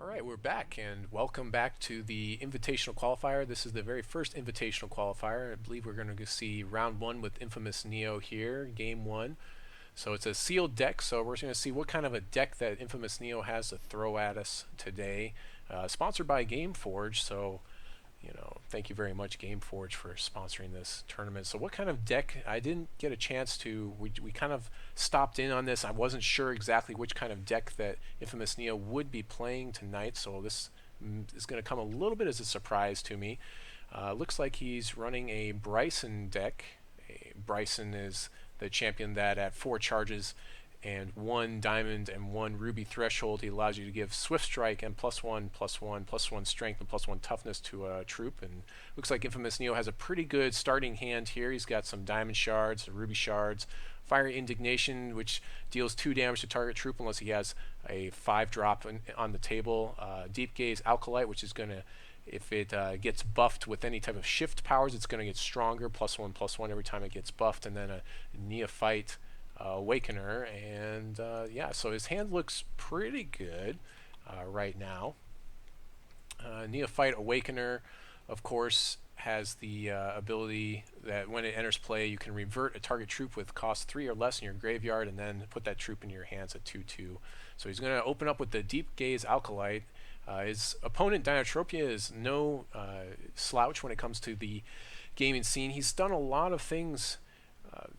All right, we're back, and welcome back to the Invitational Qualifier. This is the very first Invitational Qualifier. I believe we're going to see round one with Infamous Neo here, game one. So it's a sealed deck, so we're going to see what kind of a deck that Infamous Neo has to throw at us today. Sponsored by GameForge, so thank you very much, GameForge, for sponsoring this tournament. So what kind of deck? I didn't get a chance to. We kind of stopped in on this. I wasn't sure exactly which kind of deck that Infamous Neo would be playing tonight. So this is going to come a little bit as a surprise to me. Looks like he's running a Bryson deck. Bryson is the champion that at 4 charges and 1 diamond and 1 ruby threshold, he allows you to give swift strike and +1/+1/+1 strength and +1 toughness to a troop. And looks like Infamous Neo has a pretty good starting hand here. He's got some diamond shards, ruby shards, fiery indignation, which deals 2 damage to target troop unless he has a 5-drop on the table. Deep gaze alkalite, which is going to, if it gets buffed with any type of shift powers, it's going to get stronger, +1/+1 every time it gets buffed. And then a neophyte awakener, and yeah, so his hand looks pretty good right now. Neophyte awakener, of course, has the ability that when it enters play, you can revert a target troop with cost 3 or less in your graveyard, and then put that troop in your hands at 2/2. So he's going to open up with the Deep Gaze Alkalite. His opponent, Dinotropia, is no slouch when it comes to the gaming scene. He's done a lot of things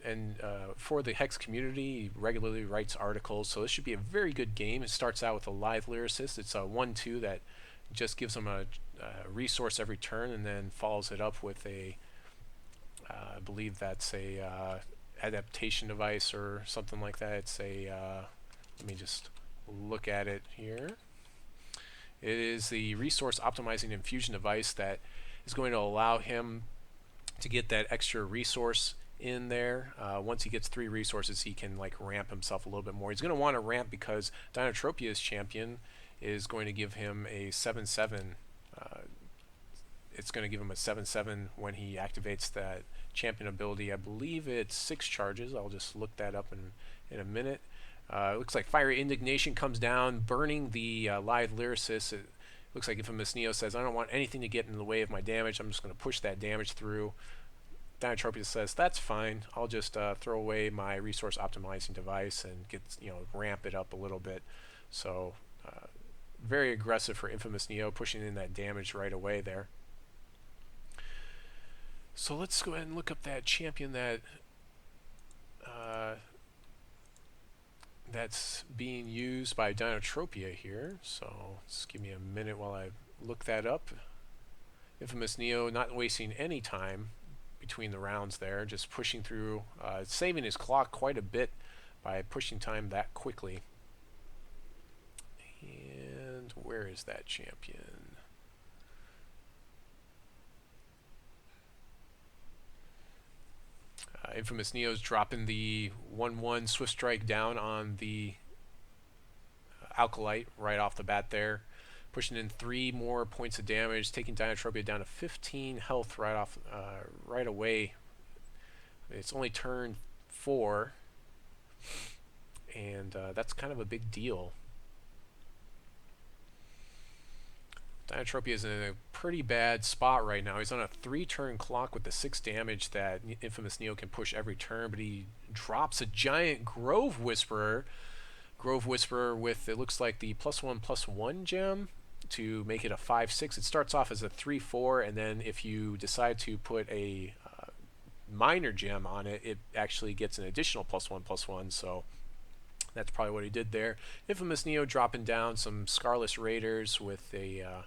and for the Hex community. He regularly writes articles, so this should be a very good game. It starts out with a live lyricist. It's a 1/2 that just gives him a resource every turn, and then follows it up with a I believe that's a adaptation device or something like that. It's a let me just look at it here. It is the resource optimizing infusion device that is going to allow him to get that extra resource in there. Once he gets 3 resources, he can like ramp himself a little bit more. He's going to want to ramp because Dinotropia's champion is going to give him a 7/7. It's going to give him a 7/7 when he activates that champion ability. I believe it's 6 charges. I'll just look that up in a minute. It looks like Fiery Indignation comes down, burning the live lyricist. It looks like Infamous Neo says, I don't want anything to get in the way of my damage. I'm just going to push that damage through. Dinotropia says, that's fine. I'll just throw away my resource optimizing device and get, ramp it up a little bit. So very aggressive for Infamous Neo, pushing in that damage right away there. So let's go ahead and look up that champion that that's being used by Dinotropia here. So just give me a minute while I look that up. Infamous Neo not wasting any time between the rounds there, just pushing through, saving his clock quite a bit by pushing time that quickly. And where is that champion? Infamous Neo's dropping the 1/1 Swift Strike down on the Alkalite right off the bat there, pushing in 3 more points of damage, taking Dinotropia down to 15 health right away. It's only turn 4, and that's kind of a big deal. Dinotropia is in a pretty bad spot right now. He's on a 3-turn clock with the 6 damage that Infamous Neo can push every turn, but he drops a giant Grove Whisperer. Grove Whisperer with, it looks like the +1/+1 gem to make it a 5/6. It starts off as a 3/4, and then if you decide to put a minor gem on it, it actually gets an additional +1/+1. So that's probably what he did there. Infamous Neo dropping down some Scarlet Raiders with a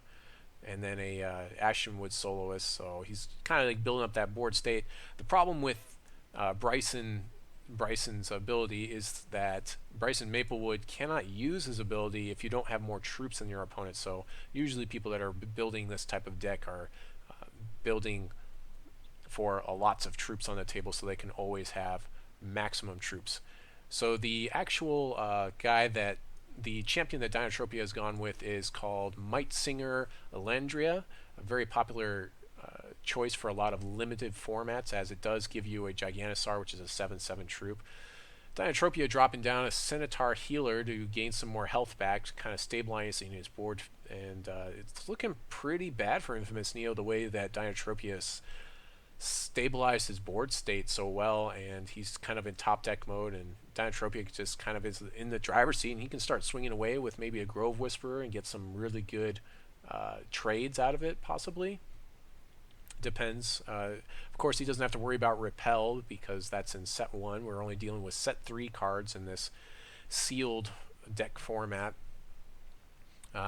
and then a Ashenwood Soloist. So he's kind of like building up that board state. The problem with Bryson's ability is that Bryson Maplewood cannot use his ability if you don't have more troops than your opponent. So usually people that are building this type of deck are building for lots of troops on the table so they can always have maximum troops. So the actual the champion that Dinotropia has gone with is called Might Singer Elandria, a very popular choice for a lot of limited formats, as it does give you a Giganosaur, which is a 7/7 troop. Dinotropia dropping down a Centaur Healer to gain some more health back, kind of stabilizing his board, and it's looking pretty bad for Infamous Neo the way that Dinotropia stabilized his board state so well, and he's kind of in top deck mode, and Dinotropia just kind of is in the driver's seat, and he can start swinging away with maybe a Grove Whisperer and get some really good trades out of it, possibly. Depends. Of course, he doesn't have to worry about Repel because that's in set 1. We're only dealing with set 3 cards in this sealed deck format.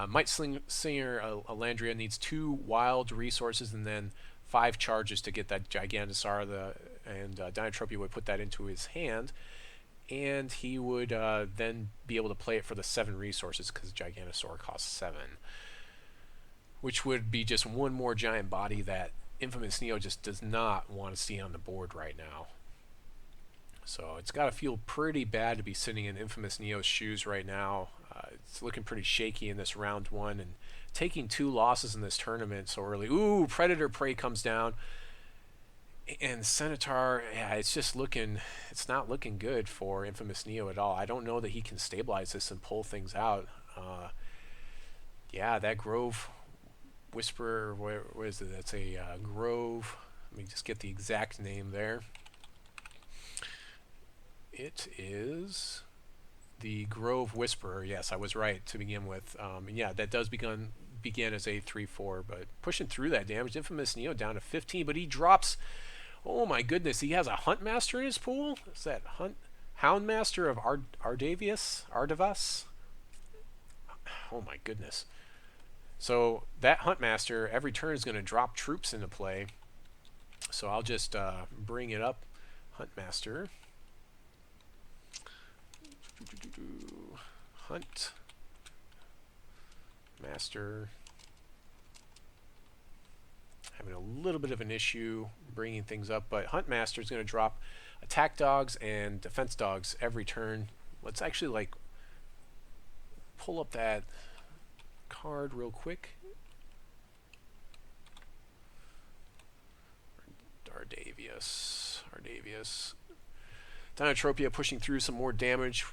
Might Singer Alandria needs 2 wild resources and then 5 charges to get that Gigantosaur, and Dinotropia would put that into his hand, and he would then be able to play it for the 7 resources because Gigantosaur costs 7, which would be just one more giant body that Infamous Neo just does not want to see on the board right now. So it's got to feel pretty bad to be sitting in Infamous Neo's shoes right now. It's looking pretty shaky in this round 1 and taking 2 losses in this tournament so early. Ooh, Predator Prey comes down. And Centaur, yeah, it's not looking good for Infamous Neo at all. I don't know that he can stabilize this and pull things out. Yeah, that Grove Whisperer, where is it? That's a Grove. Let me just get the exact name there. It is the Grove Whisperer. Yes, I was right to begin with. And yeah, that does begin as a 3/4, but pushing through that damage. Infamous Neo down to 15, but he drops. Oh my goodness, he has a Huntmaster in his pool. Is that Houndmaster of Ardavas? Oh my goodness. So that Huntmaster every turn is going to drop troops into play. So I'll just bring it up. Huntmaster. Hunt Master. Having a little bit of an issue bringing things up, but Huntmaster is going to drop attack dogs and defense dogs every turn. Let's actually pull up that card real quick. Ardavius. Dinotropia pushing through some more damage.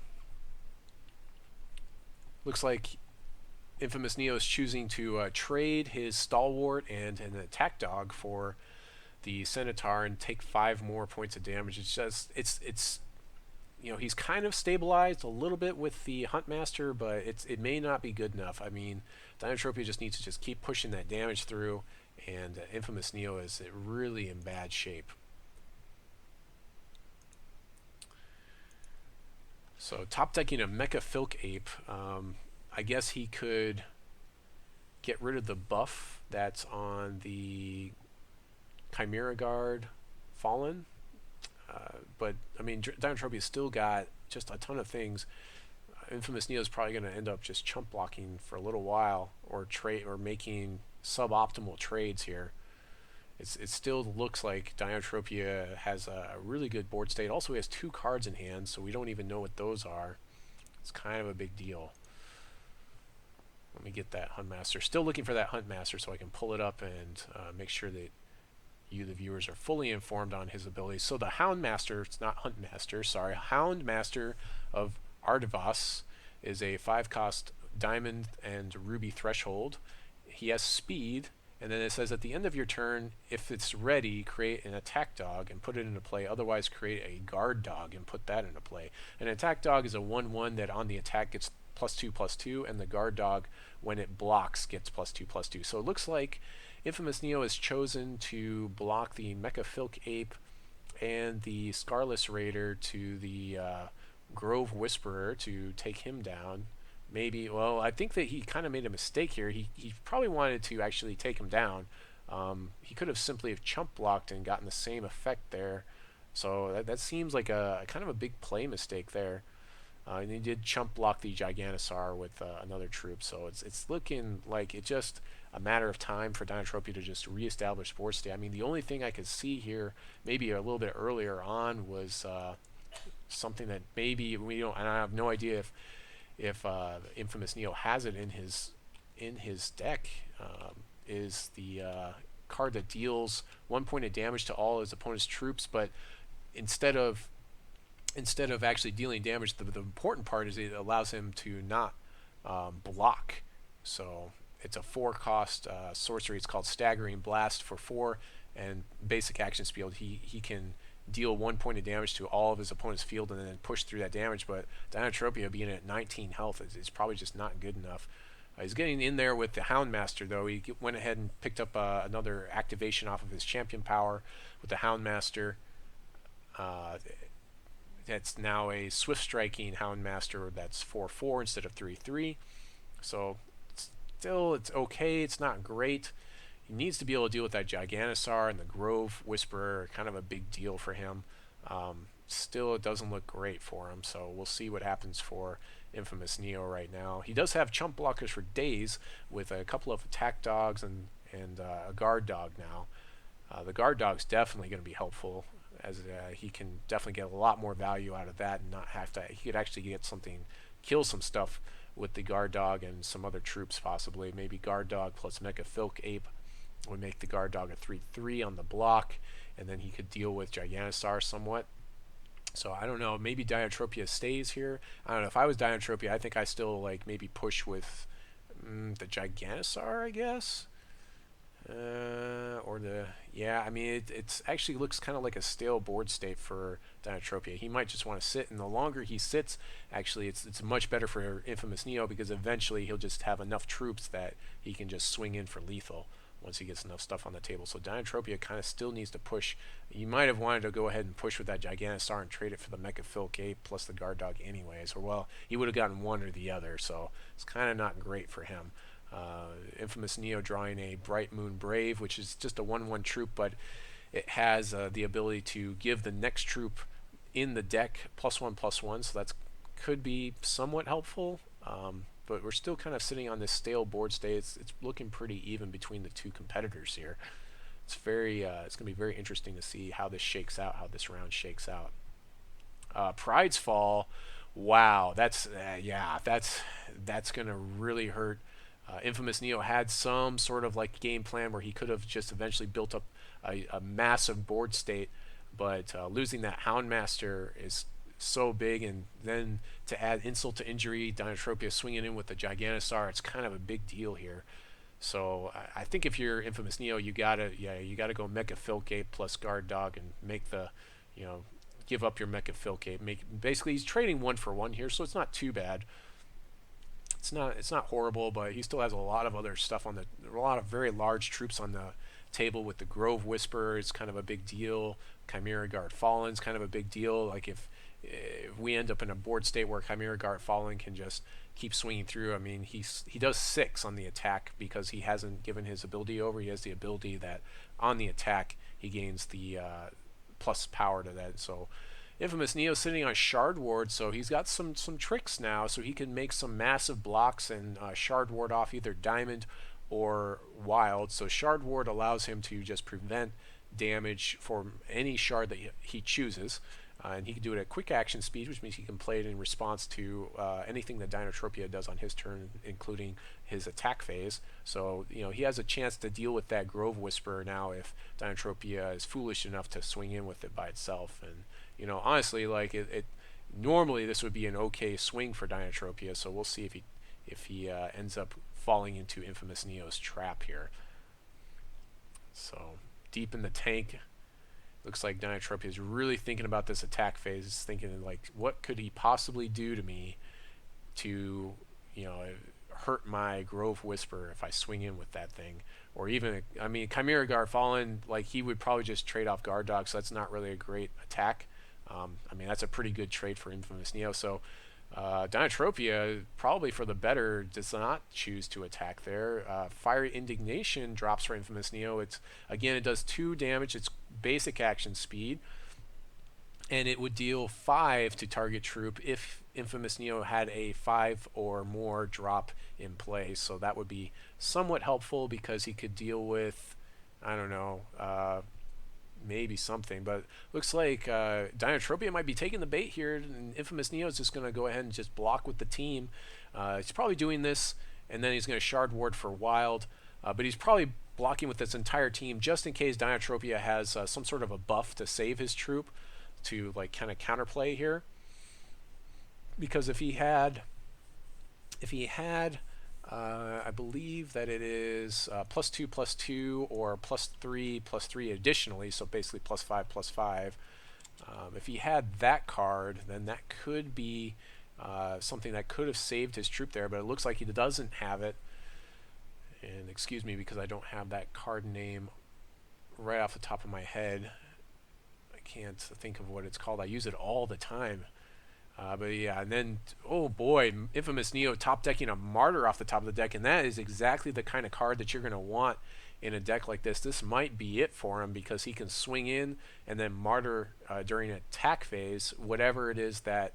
Looks like Infamous Neo is choosing to trade his Stalwart and an attack dog for the Centaur and take 5 more points of damage. It's just, it's he's kind of stabilized a little bit with the Huntmaster, but it may not be good enough. I mean, Dinotropia just needs to just keep pushing that damage through, and Infamous Neo is really in bad shape. So top decking a Mecha Filk Ape. I guess he could get rid of the buff that's on the Chimera Guard Fallen. But, I mean, Dinotropia's still got just a ton of things. Infamous Neo is probably going to end up just chump blocking for a little while or making suboptimal trades here. It still looks like Dinotropia has a really good board state. Also, he has 2 cards in hand, so we don't even know what those are. It's kind of a big deal. Let me get that Huntmaster. Still looking for that Huntmaster so I can pull it up and make sure that you, the viewers, are fully informed on his abilities. So the Houndmaster, it's not Huntmaster, sorry, Houndmaster of Ardavas is a 5-cost Diamond and Ruby Threshold. He has speed, and then it says at the end of your turn, if it's ready, create an attack dog and put it into play. Otherwise, create a guard dog and put that into play. An attack dog is a 1/1 that on the attack gets +2/+2, and the guard dog, when it blocks, gets +2/+2. So it looks like Infamous Neo has chosen to block the Mecha Filk Ape and the Scarless Raider to the Grove Whisperer to take him down. Maybe, well, I think that he kind of made a mistake here. He probably wanted to actually take him down. He could have simply have chump blocked and gotten the same effect there. So that seems like a kind of a big play mistake there. And he did chump block the Gigantosaur with another troop. So it's looking like it's just a matter of time for Dinotropia to just reestablish board state. I mean, the only thing I could see here, maybe a little bit earlier on, was something that maybe we don't. And I have no idea if Infamous Neo has it in his deck. Is the card that deals 1 point of damage to all his opponent's troops, but instead of instead of actually dealing damage, the important part is it allows him to not block. So it's a 4-cost sorcery. It's called Staggering Blast for 4, and basic action speed. He can deal 1 point of damage to all of his opponent's field and then push through that damage. But Dinotropia being at 19 health is probably just not good enough. He's getting in there with the Houndmaster, though. He went ahead and picked up another activation off of his champion power with the Houndmaster. That's now a swift striking Houndmaster that's 4/4 instead of 3/3. So still, it's okay. It's not great. He needs to be able to deal with that Giganosaur, and the Grove Whisperer are kind of a big deal for him. Still, it doesn't look great for him, so we'll see what happens for Infamous Neo right now. He does have chump blockers for days with a couple of attack dogs and a guard dog now. The guard dog's definitely going to be helpful, as he can definitely get a lot more value out of that and not have to. He could actually get something, kill some stuff with the guard dog and some other troops possibly. Maybe guard dog plus Mecha Filk Ape would make the guard dog a 3/3 on the block, and then he could deal with Giganosaur somewhat. So I don't know. Maybe Dinotropia stays here. I don't know. If I was Dinotropia, I think I still like maybe push with the Giganosaur, I guess. Or the I mean it's actually looks kind of like a stale board state for Dinotropia. He might just want to sit, and the longer he sits, actually it's much better for Infamous Neo, because eventually he'll just have enough troops that he can just swing in for lethal once he gets enough stuff on the table. So Dinotropia kind of still needs to push. You might have wanted to go ahead and push with that Giganosaur and trade it for the Mecha Filk Ape plus the guard dog anyways, or well, he would have gotten one or the other, so it's kind of not great for him. Infamous Neo drawing a Bright Moon Brave, which is just a 1/1 troop, but it has the ability to give the next troop in the deck +1/+1, so that could be somewhat helpful. But we're still kind of sitting on this stale board state. It's looking pretty even between the two competitors here. It's very it's going to be very interesting to see how this shakes out, how this round shakes out. Pride's Fall, wow, that's going to really hurt. Infamous Neo had some sort of like game plan where he could have just eventually built up a massive board state, but losing that Houndmaster is so big, and then to add insult to injury, Dinotropia swinging in with the Giganosaur, it's kind of a big deal here. So I think if you're Infamous Neo, you gotta go Mecha Filk Ape plus guard dog and make the give up your Mecha Filk Ape. Basically he's trading 1-for-1 here, so it's not too bad. It's not horrible, but he still has a lot of other stuff a lot of very large troops on the table with the Grove Whisperer. It's kind of a big deal. Chimera Guard Fallen's kind of a big deal. Like if we end up in a board state where Chimera Guard Fallen can just keep swinging through, I mean he does 6 on the attack because he hasn't given his ability over. He has the ability that on the attack he gains the plus power to that. So Infamous Neo sitting on Shard Ward, so he's got some tricks now, so he can make some massive blocks and Shard Ward off either Diamond or Wild. So Shard Ward allows him to just prevent damage for any shard that he chooses, and he can do it at quick action speed, which means he can play it in response to anything that Dinotropia does on his turn, including his attack phase. So he has a chance to deal with that Grove Whisperer now if Dinotropia is foolish enough to swing in with it by itself. And honestly, like it normally this would be an okay swing for Dinotropia, so we'll see if he ends up falling into Infamous Neo's trap here. So deep in the tank, looks like Dinotropia is really thinking about this attack phase. He's thinking like, what could he possibly do to me to hurt my Grove Whisperer if I swing in with that thing? Or even, I mean, Chimera Guard Fallen, like he would probably just trade off guard dog, so that's not really a great attack. I mean, that's a pretty good trade for Infamous Neo. So Dinotropia, probably for the better, does not choose to attack there. Fiery Indignation drops for Infamous Neo. It does 2 damage. It's basic action speed, and it would deal 5 to target troop if Infamous Neo had a 5 or more drop in play. So that would be somewhat helpful because he could deal with, I don't know, maybe something, but looks like Dinotropia might be taking the bait here, and Infamous Neo is just going to go ahead and just block with the team. He's probably doing this, and then he's going to Shard Ward for Wild, but he's probably blocking with this entire team just in case Dinotropia has some sort of a buff to save his troop. to like kind of counterplay here, because if he had I believe that it is +2/+2 or +3/+3 additionally, so basically +5/+5. If he had that card, then that could be something that could have saved his troop there, but it looks like he doesn't have it. And excuse me because I don't have that card name right off the top of my head. I can't think of what it's called. I use it all the time. But yeah, and then, oh boy, Infamous Neo top decking a Martyr off the top of the deck, and that is exactly the kind of card that you're going to want in a deck like this. This might be it for him because he can swing in and then Martyr during an attack phase, whatever it is that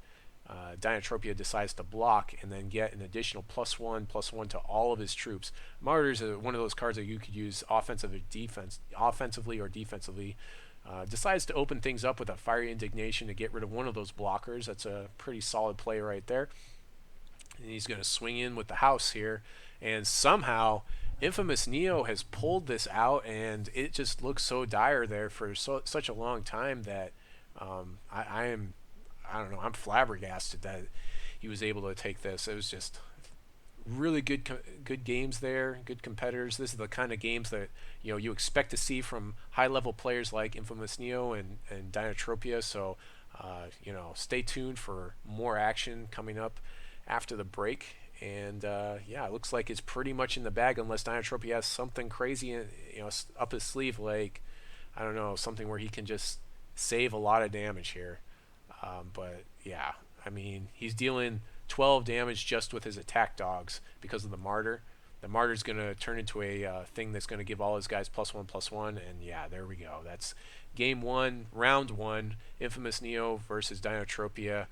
Dinotropia decides to block, and then get an additional +1/+1 to all of his troops. Martyr's one of those cards that you could use offensively or defensively. Decides to open things up with a Fiery Indignation to get rid of one of those blockers. That's a pretty solid play right there. And he's going to swing in with the house here. And somehow, Infamous Neo has pulled this out, and it just looks so dire there for such a long time that I don't know, I'm flabbergasted that he was able to take this. It was just really good games there, good competitors. This is the kind of games that you expect to see from high-level players like Infamous Neo and Dinotropia. So stay tuned for more action coming up after the break. And yeah, it looks like it's pretty much in the bag unless Dinotropia has something crazy up his sleeve, like I don't know, something where he can just save a lot of damage here. But yeah, I mean, he's dealing 12 damage just with his attack dogs because of the Martyr. The Martyr's going to turn into a thing that's going to give all his guys +1/+1, and yeah, there we go. That's game 1, round 1, Infamous Neo versus Dinotropia.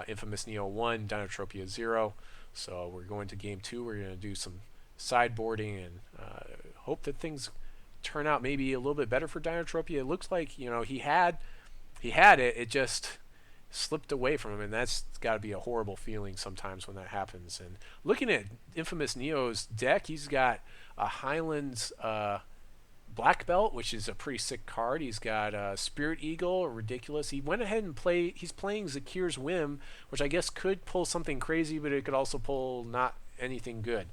Infamous Neo 1, Dinotropia 0. So we're going to game 2. We're going to do some sideboarding and hope that things turn out maybe a little bit better for Dinotropia. It looks like he had it. It just slipped away from him, and that's got to be a horrible feeling sometimes when that happens. And looking at Infamous Neo's deck, he's got a Highlands Black Belt, which is a pretty sick card. He's got Spirit Eagle, ridiculous. He went ahead and he's playing Zakir's Whim, which I guess could pull something crazy, but it could also pull not anything good.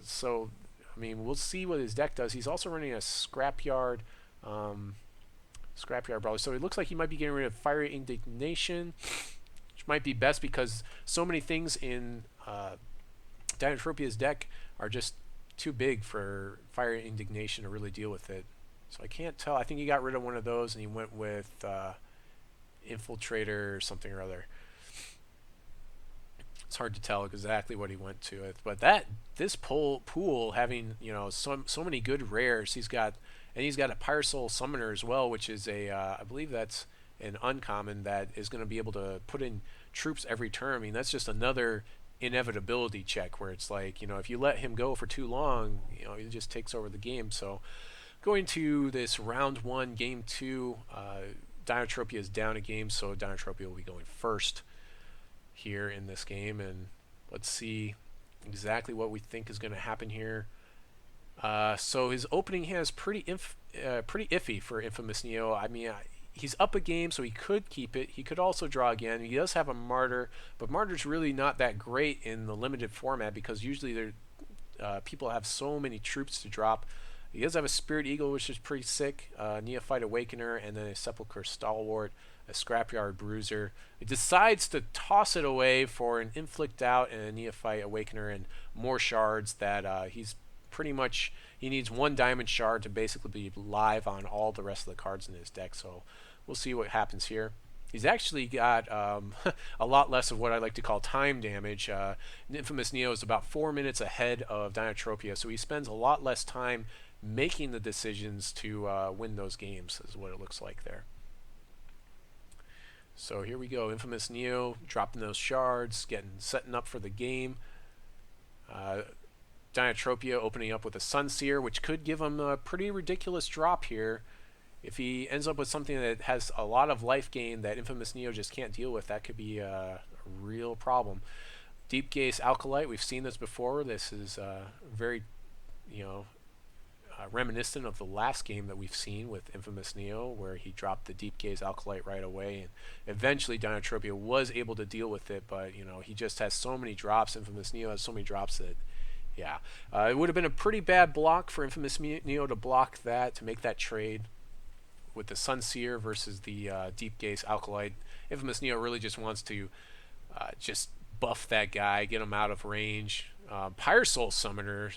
So I mean, we'll see what his deck does. He's also running a Scrapyard Brawler. So it looks like he might be getting rid of Fiery Indignation, which might be best because so many things in Dinotropia's deck are just too big for Fiery Indignation to really deal with it. So I can't tell. I think he got rid of one of those and he went with Infiltrator or something or other. It's hard to tell exactly what he went to. But this pool having so many good rares. He's got a Pyrosoul Summoner as well, which is I believe that's an uncommon that is going to be able to put in troops every turn. I mean, that's just another inevitability check where it's like, if you let him go for too long, he just takes over the game. So going to this round 1, game 2, Dinotropia is down a game, so Dinotropia will be going first here in this game, and let's see exactly what we think is going to happen here. So his opening hand is pretty iffy for Infamous Neo. I mean, he's up a game, so he could keep it. He could also draw again. He does have a Martyr, but Martyr's really not that great in the limited format because usually people have so many troops to drop. He does have a Spirit Eagle, which is pretty sick, Neophyte Awakener, and then a Sepulchre Stalwart, a Scrapyard Bruiser. He decides to toss it away for an Inflict Out and a Neophyte Awakener and more shards that he's pretty much, he needs 1 diamond shard to basically be live on all the rest of the cards in his deck. So we'll see what happens here. He's actually got a lot less of what I like to call time damage. Infamous Neo is about 4 minutes ahead of Dinotropia, so he spends a lot less time making the decisions to win those games, is what it looks like there. So here we go, Infamous Neo dropping those shards, setting up for the game. Dinotropia opening up with a Sunseer, which could give him a pretty ridiculous drop here. If he ends up with something that has a lot of life gain that Infamous Neo just can't deal with, that could be a real problem. Deep Gaze Alkalite, we've seen this before. This is very, reminiscent of the last game that we've seen with Infamous Neo, where he dropped the Deep Gaze Alkalite right away, and eventually Dinotropia was able to deal with it, but he just has so many drops. Infamous Neo has so many drops that, yeah, it would have been a pretty bad block for Infamous Neo to block that, to make that trade with the Sunseer versus the Deep Gaze Alkalite. Infamous Neo really just wants to just buff that guy, get him out of range. Pyre Soul Summoner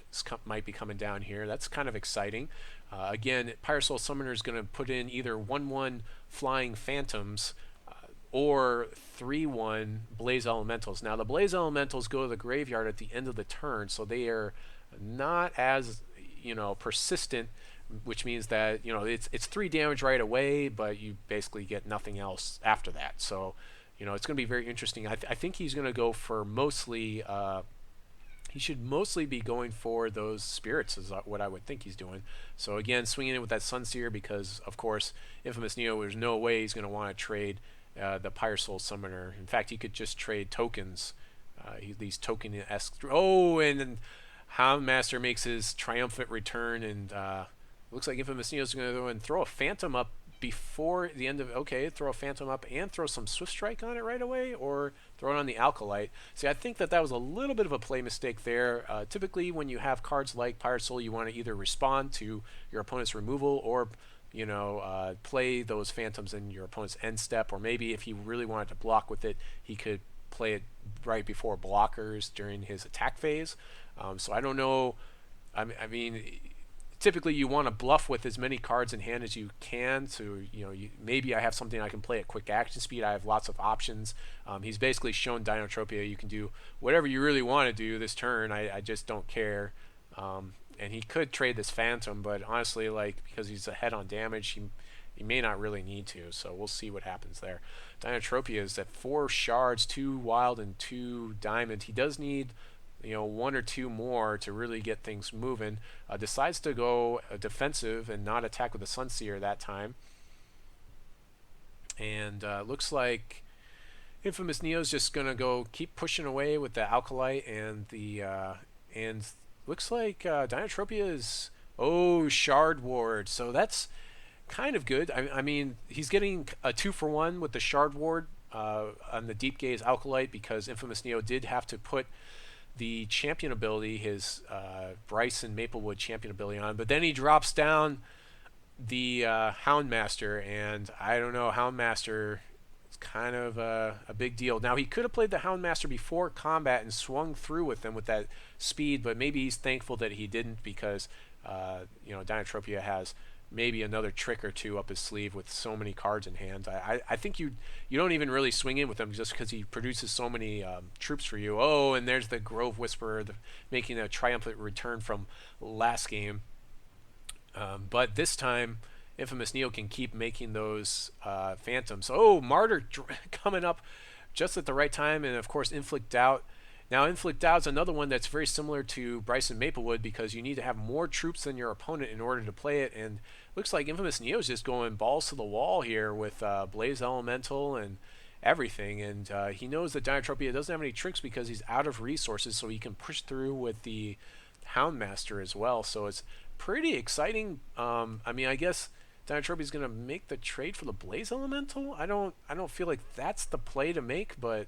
might be coming down here. That's kind of exciting. Again, Pyre Soul Summoner is going to put in either 1/1 Flying Phantoms or 3/1 Blaze Elementals. Now, the Blaze Elementals go to the graveyard at the end of the turn, so they are not as persistent, which means that it's 3 damage right away, but you basically get nothing else after that. So it's going to be very interesting. I think he's going to go for mostly. He should mostly be going for those spirits, is what I would think he's doing. So again, swinging in with that Sunseer because, of course, Infamous Neo, there's no way he's going to want to trade the Pyre Soul Summoner. In fact, he could just trade tokens. These token-esque. Oh, and then Houndmaster makes his triumphant return, and looks like Infamous Neo is going to go and throw a Phantom up before the end of. Okay, throw a Phantom up and throw some Swift Strike on it right away, or throw it on the Alkalite. See, I think that was a little bit of a play mistake there. Typically, when you have cards like Pyre Soul, you want to either respond to your opponent's removal or play those Phantoms in your opponent's end step, or maybe if he really wanted to block with it, he could play it right before blockers during his attack phase. So I don't know. I mean, typically you want to bluff with as many cards in hand as you can. So maybe I have something I can play at quick action speed. I have lots of options. He's basically shown Dinotropia you can do whatever you really want to do this turn. I just don't care. And he could trade this Phantom, but honestly, because he's ahead on damage, he may not really need to. So we'll see what happens there. Dinotropia is at 4 shards, 2 wild and 2 diamond. He does need 1 or 2 more to really get things moving. Decides to go defensive and not attack with the Sunseer that time. And looks like Infamous Neo's just gonna go keep pushing away with the Alkalite and the and looks like Dinotropia is Shard Ward. So that's kind of good. I mean, he's getting a 2-for-1 with the Shard Ward on the Deep Gaze Alkalite because Infamous Neo did have to put the champion ability, his Bryson Maplewood champion ability on, but then he drops down the Houndmaster, and I don't know, Houndmaster is kind of a big deal. Now, he could have played the Houndmaster before combat and swung through with them with that speed, but maybe he's thankful that he didn't because Dinotropia has maybe another trick or two up his sleeve with so many cards in hand. I think you don't even really swing in with him just because he produces so many troops for you. Oh, and there's the Grove Whisperer making a triumphant return from last game. But this time, Infamous Neo can keep making those Phantoms. Oh, Martyr coming up just at the right time, and of course Inflict Doubt. Now, Inflict Doubt is another one that's very similar to Bryson Maplewood because you need to have more troops than your opponent in order to play it, and looks like Infamous Neo is just going balls to the wall here with Blaze Elemental and everything, and he knows that Dinotropia doesn't have any tricks because he's out of resources, so he can push through with the Houndmaster as well. So it's pretty exciting. I mean, I guess Dinotropia is going to make the trade for the Blaze Elemental. I don't feel like that's the play to make, but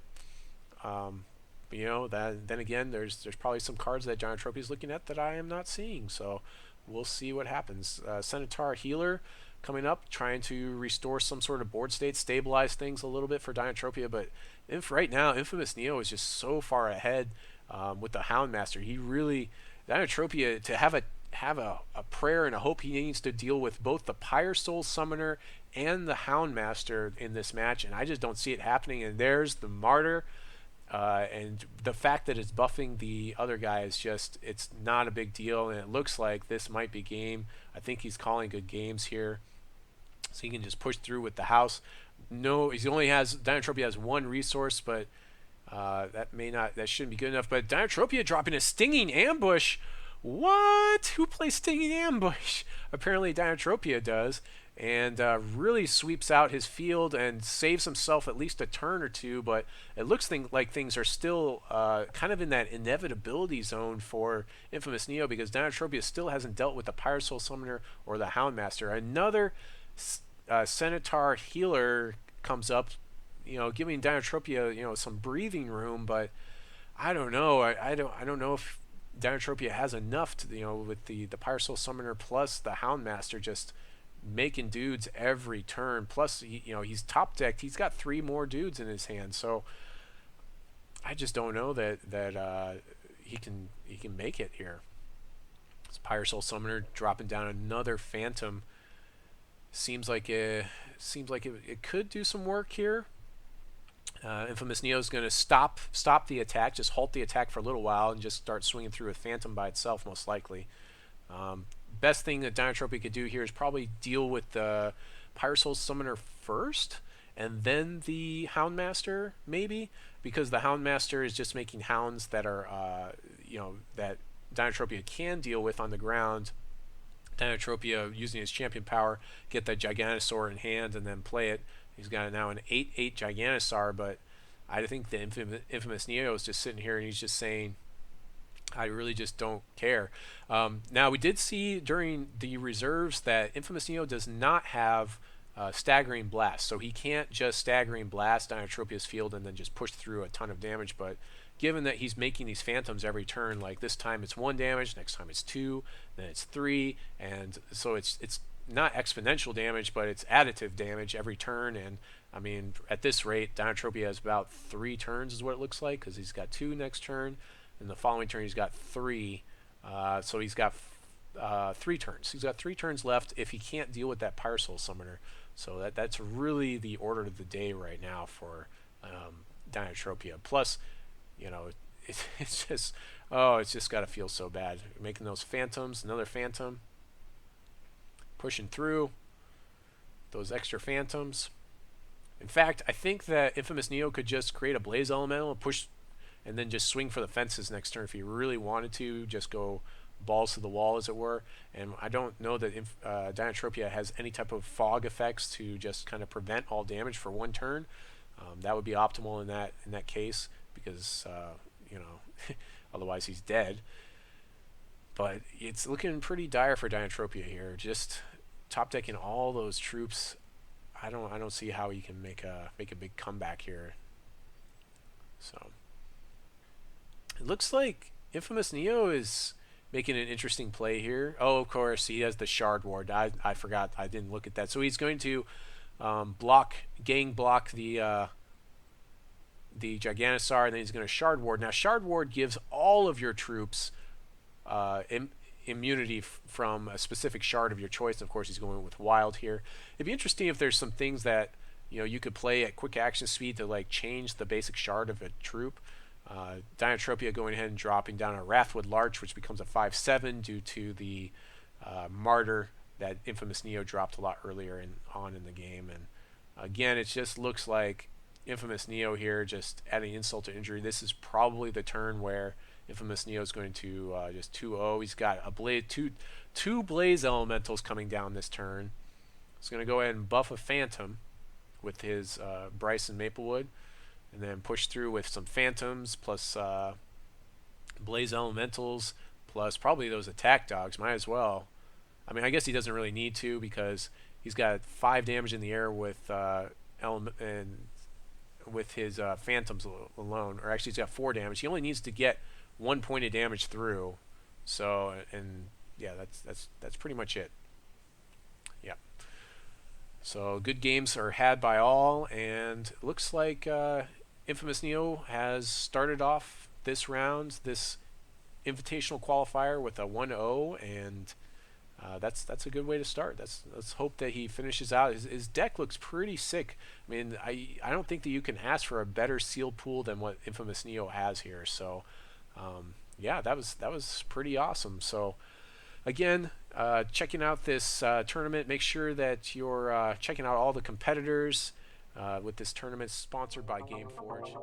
then again, there's probably some cards that Dinotropia is looking at that I am not seeing. So we'll see what happens. Centaur Healer coming up, trying to restore some sort of board state, stabilize things a little bit for Dinotropia. But right now, Infamous Neo is just so far ahead with the Houndmaster. He really, Dinotropia, to have a prayer and a hope, he needs to deal with both the Pyre Soul Summoner and the Houndmaster in this match, and I just don't see it happening. And there's the Martyr. And the fact that it's buffing the other guy is just, it's not a big deal, and it looks like this might be game. I think he's calling good games here, so he can just push through with the house. No, Dinotropia has 1 resource, but that shouldn't be good enough. But Dinotropia dropping a Stinging Ambush. What? Who plays Stinging Ambush? Apparently Dinotropia does. and really sweeps out his field and saves himself at least a turn or two. But it looks like things are still kind of in that inevitability zone for Infamous Neo, because Dinotropia still hasn't dealt with the Pyre Soul Summoner or the Houndmaster. Another Centaur healer comes up, giving Dinotropia, some breathing room. But I don't know. I don't know if Dinotropia has enough to, with the Pyre Soul Summoner plus the Houndmaster just making dudes every turn. Plus, he's top decked. He's got 3 more dudes in his hand. So I just don't know that he can make it here. This Pyre Soul Summoner dropping down another Phantom. Seems like it could do some work here. Infamous Neo is going to stop the attack, just halt the attack for a little while, and just start swinging through a Phantom by itself, most likely. Best thing that Dinotropia could do here is probably deal with the Pyre Soul Summoner first, and then the Houndmaster, maybe, because the Houndmaster is just making hounds that are, that Dinotropia can deal with on the ground. Dinotropia, using his champion power, get the Giganosaur in hand and then play it. He's got now an 8/8 Giganosaur, but I think the Infamous Neo is just sitting here and he's just saying, I really just don't care. Now, we did see during the reserves that Infamous Neo does not have Staggering Blast, so he can't just Staggering Blast Dinotropia's field and then just push through a ton of damage. But given that he's making these Phantoms every turn, like this time it's 1 damage, next time it's 2, then it's 3, and so it's not exponential damage, but it's additive damage every turn. And I mean, at this rate, Dinotropia has about 3 turns is what it looks like, because he's got 2 next turn, and the following turn he's got 3. So he's got 3 turns. He's got 3 turns left if he can't deal with that Pyre Soul Summoner. So that's really the order of the day right now for Dinotropia. Plus, it's just got to feel so bad making those Phantoms. Another Phantom, pushing through those extra Phantoms. In fact, I think that Infamous Neo could just create a Blaze Elemental and push, and then just swing for the fences next turn if he really wanted to, just go balls to the wall, as it were. And I don't know that Dinotropia has any type of fog effects to just kind of prevent all damage for 1 turn. That would be optimal in that case, because otherwise he's dead. But it's looking pretty dire for Dinotropia here. Just top decking all those troops. I don't see how he can make a big comeback here. So it looks like Infamous Neo is making an interesting play here. Oh, of course, he has the Shard Ward. I forgot. I didn't look at that. So he's going to gang block the Giganosaur, and then he's going to Shard Ward. Now, Shard Ward gives all of your troops immunity from a specific shard of your choice. Of course, he's going with Wild here. It'd be interesting if there's some things that you could play at quick action speed to like change the basic shard of a troop. Dinotropia going ahead and dropping down a Wrathwood Larch, which becomes a 5/7 due to the Martyr that Infamous Neo dropped a lot earlier on in the game. And again, it just looks like Infamous Neo here just adding insult to injury. This is probably the turn where Infamous Neo is going to just 2-0. He's got a two Blaze Elementals coming down this turn. He's going to go ahead and buff a Phantom with his Bryson Maplewood, and then push through with some Phantoms plus Blaze Elementals plus probably those attack dogs. Might as well. I mean, I guess he doesn't really need to, because he's got 5 damage in the air with with his Phantoms alone. Or actually, he's got 4 damage. He only needs to get 1 point of damage through. So, and yeah, that's pretty much it. Yeah. So good games are had by all, and it looks like Infamous Neo has started off this round, this invitational qualifier, with a 1-0, and that's a good way to start. Let's hope that he finishes out. His deck looks pretty sick. I mean, I don't think that you can ask for a better sealed pool than what Infamous Neo has here. So yeah, that was pretty awesome. So again, checking out this tournament, make sure that you're checking out all the competitors with this tournament sponsored by GameForge.